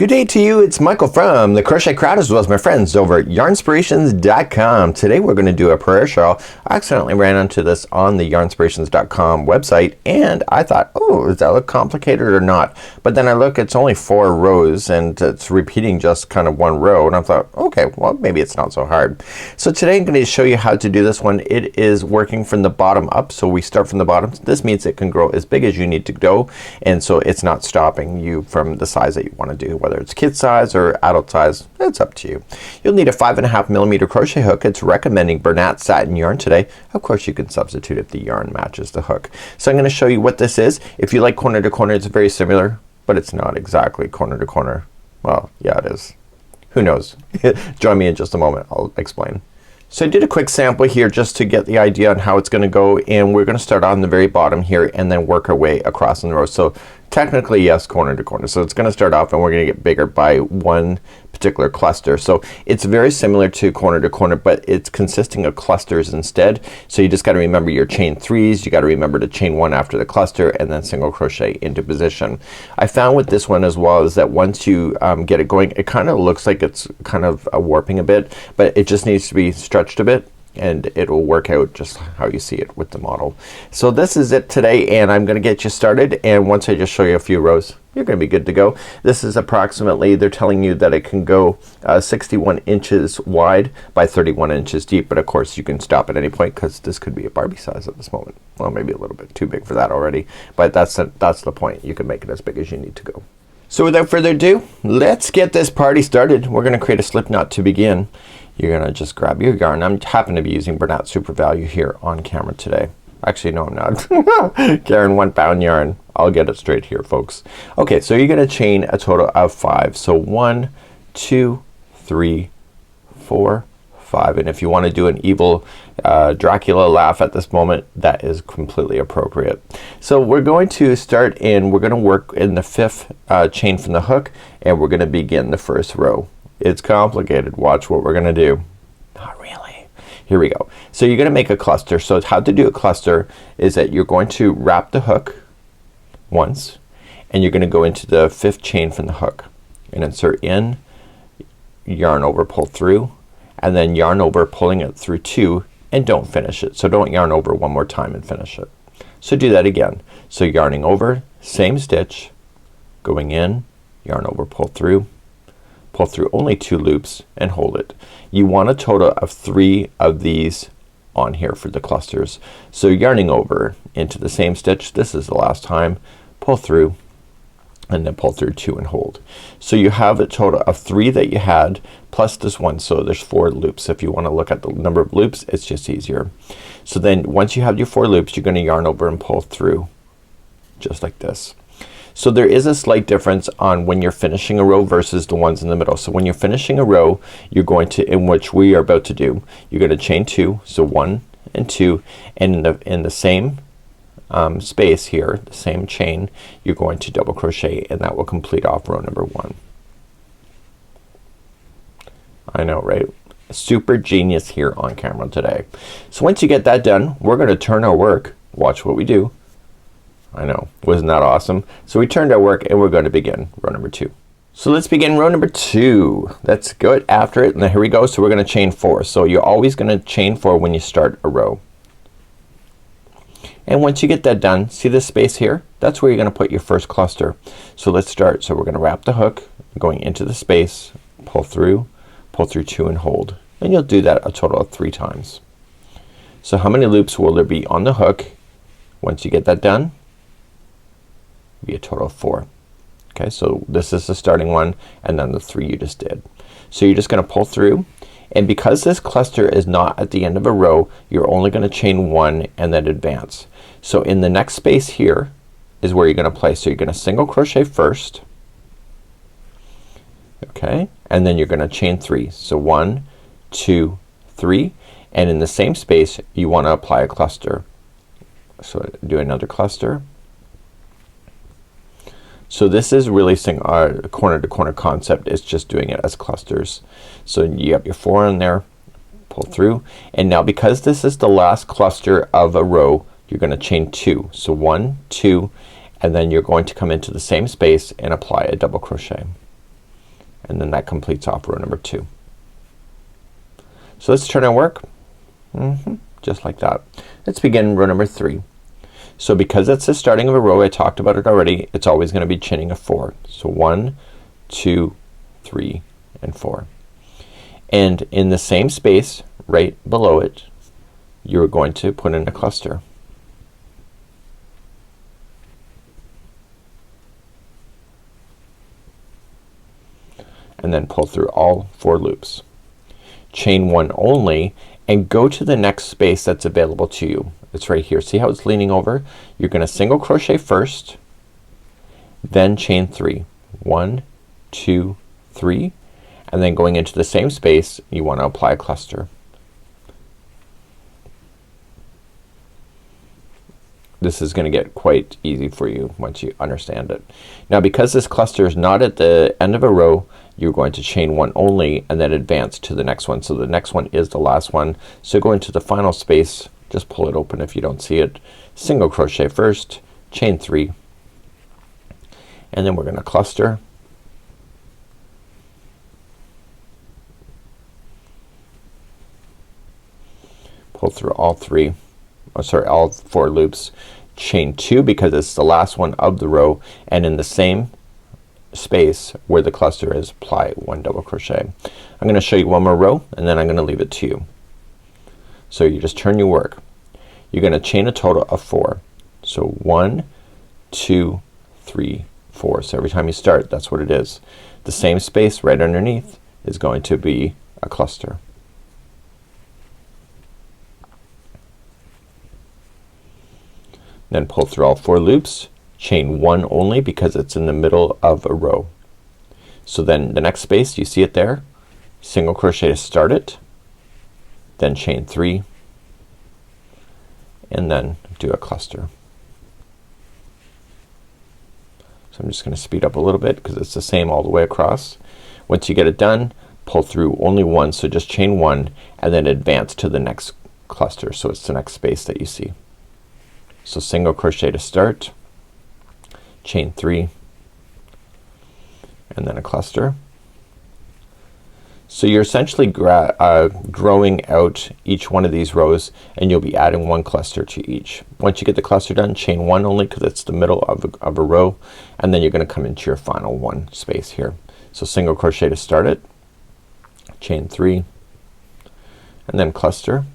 Good day to you. It's Michael from the Crochet Crowd, as well as my friends over at yarnspirations.com. Today we're going to do a prayer shawl. I accidentally ran into this on the yarnspirations.com website and I thought, oh, does that look complicated or not? But then I look, it's only 4 rows and it's repeating just kind of 1 row, and I thought, okay, well maybe it's not so hard. So today I'm going to show you how to do this one. It is working from the bottom up, so we start from the bottom. This means it can grow as big as you need to go, and so it's not stopping you from the size that you want to do. Whether it's kid size or adult size, it's up to you. You'll need a 5.5mm crochet hook. It's recommending Bernat satin yarn today. Of course you can substitute if the yarn matches the hook. So I'm going to show you what this is. If you like corner to corner, it's very similar, but it's not exactly corner to corner. Well, yeah, it is. Who knows? Join me in just a moment. I'll explain. So I did a quick sample here just to get the idea on how it's going to go, and we're going to start on the very bottom here and then work our way across in the row. So technically, yes, corner to corner. So it's going to start off and we're going to get bigger by one particular cluster. So it's very similar to corner, but it's consisting of clusters instead. So you just got to remember your chain 3s. You got to remember to chain 1 after the cluster and then single crochet into position. I found with this one as well is that once you get it going, it kind of looks like it's kind of warping a bit, but it just needs to be stretched a bit and it will work out just how you see it with the model. So this is it today, and I'm gonna get you started, and once I just show you a few rows, you're gonna be good to go. This is approximately, they're telling you that it can go 61 inches wide by 31 inches deep, but of course you can stop at any point because this could be a Barbie size at this moment. Well, maybe a little bit too big for that already, but that's the point. You can make it as big as you need to go. So without further ado, let's get this party started. We're gonna create a slip knot to begin. You're gonna just grab your yarn. I'm happen to be using Bernat Super Value here on camera today. Actually, no, I'm not. Karen 1 pound yarn. I'll get it straight here, folks. Okay, so you're gonna chain a total of 5. So 1, 2, 3, 4, 5. And if you want to do an evil Dracula laugh at this moment, that is completely appropriate. So we're going to start in, we're gonna work in the 5th chain from the hook, and we're gonna begin the first row. It's complicated. Watch what we're gonna do. Not really. Here we go. So you're gonna make a cluster. So how to do a cluster is that you're going to wrap the hook once, and you're gonna go into the 5th chain from the hook and insert in, yarn over, pull through, and then yarn over, pulling it through 2, and don't finish it. So don't yarn over one more time and finish it. So do that again. So yarning over, same stitch, going in, yarn over, pull through only 2 loops and hold it. You want a total of 3 of these on here for the clusters. So yarning over into the same stitch, this is the last time, pull through, and then pull through 2 and hold. So you have a total of 3 that you had plus this one, so there's 4 loops. If you want to look at the number of loops, it's just easier. So then once you have your 4 loops, you're gonna yarn over and pull through just like this. So there is a slight difference on when you're finishing a row versus the ones in the middle. So when you're finishing a row, you're going to, in which we are about to do, you're gonna chain 2, so 1 and 2, and in the same space here, the same chain, you're going to double crochet, and that will complete off row number 1. I know, right? Super genius here on camera today. So once you get that done, we're gonna turn our work. Watch what we do. I know, wasn't that awesome? So we turned our work and we're going to begin row number 2. So let's begin row number 2. That's good after it, and then here we go. So we're gonna chain 4. So you're always gonna chain 4 when you start a row. And once you get that done, see this space here? That's where you're gonna put your first cluster. So let's start. So we're gonna wrap the hook, going into the space, pull through 2 and hold. And you'll do that a total of 3 times. So how many loops will there be on the hook? Once you get that done, be a total of 4. Okay, so this is the starting one, and then the 3 you just did. So you're just gonna pull through, and because this cluster is not at the end of a row, you're only gonna chain 1 and then advance. So in the next space here is where you're gonna place. So you're gonna single crochet first, okay, and then you're gonna chain 3. So 1, 2, 3, and in the same space you want to apply a cluster. So do another cluster. So this is really our corner to corner concept. It's just doing it as clusters. So you have your 4 in there, pull through, and now because this is the last cluster of a row, you're gonna chain 2. So 1, 2, and then you're going to come into the same space and apply a double crochet. and then that completes off row number 2. So let's turn our work just like that. Let's begin row number 3. So because it's the starting of a row, I talked about it already, it's always gonna be chaining a 4. So 1, 2, 3, and 4. And in the same space right below it, you're going to put in a cluster. And then pull through all 4 loops. Chain 1 only and go to the next space that's available to you. It's right here. See how it's leaning over? You're gonna single crochet first, then chain 3. 1, 2, 3, and then going into the same space you want to apply a cluster. This is gonna get quite easy for you once you understand it. Now because this cluster is not at the end of a row, you're going to chain 1 only and then advance to the next one. So the next one is the last one. So go into the final space, just pull it open if you don't see it, single crochet first, chain 3, and then we're gonna cluster. Pull through all 4 loops, chain 2 because it's the last one of the row, and in the same space where the cluster is, apply 1 double crochet. I'm gonna show you one more row and then I'm gonna leave it to you. So you just turn your work. You're gonna chain a total of 4. So 1, 2, 3, 4. So every time you start, that's what it is. The same space right underneath is going to be a cluster. Then pull through all 4 loops, chain 1 only because it's in the middle of a row. So then the next space, you see it there, single crochet to start it, then chain 3, and then do a cluster. So I'm just gonna speed up a little bit because it's the same all the way across. Once you get it done, pull through only 1, so just chain 1 and then advance to the next cluster. So it's the next space that you see. So single crochet to start, chain 3, and then a cluster. So you're essentially growing out each one of these rows and you'll be adding 1 cluster to each. Once you get the cluster done, chain 1 only because it's the middle of a row, and then you're gonna come into your final 1 space here. So single crochet to start it, chain 3, and then cluster.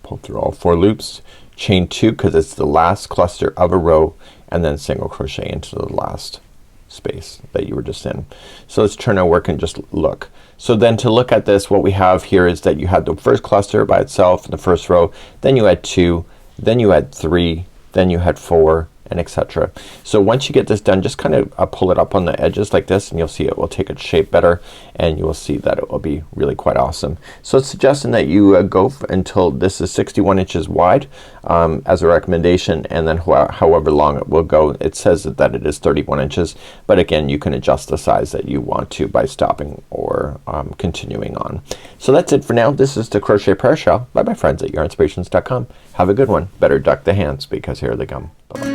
Pull through all 4 loops, chain 2 because it's the last cluster of a row, and then single crochet into the last space that you were just in. So let's turn our work and just look. So then to look at this, what we have here is that you had the first cluster by itself in the first row, then you had 2, then you had 3, then you had 4, and etc. So once you get this done, just kind of pull it up on the edges like this and you'll see it will take its shape better, and you will see that it will be really quite awesome. So it's suggesting that you go until this is 61 inches wide as a recommendation, and then however long it will go. It says that it is 31 inches, but again you can adjust the size that you want to by stopping or continuing on. So that's it for now. This is the Crochet Prayer Shawl by my friends at yarnspirations.com. Have a good one. Better duck the hands because here they come. Bye-bye.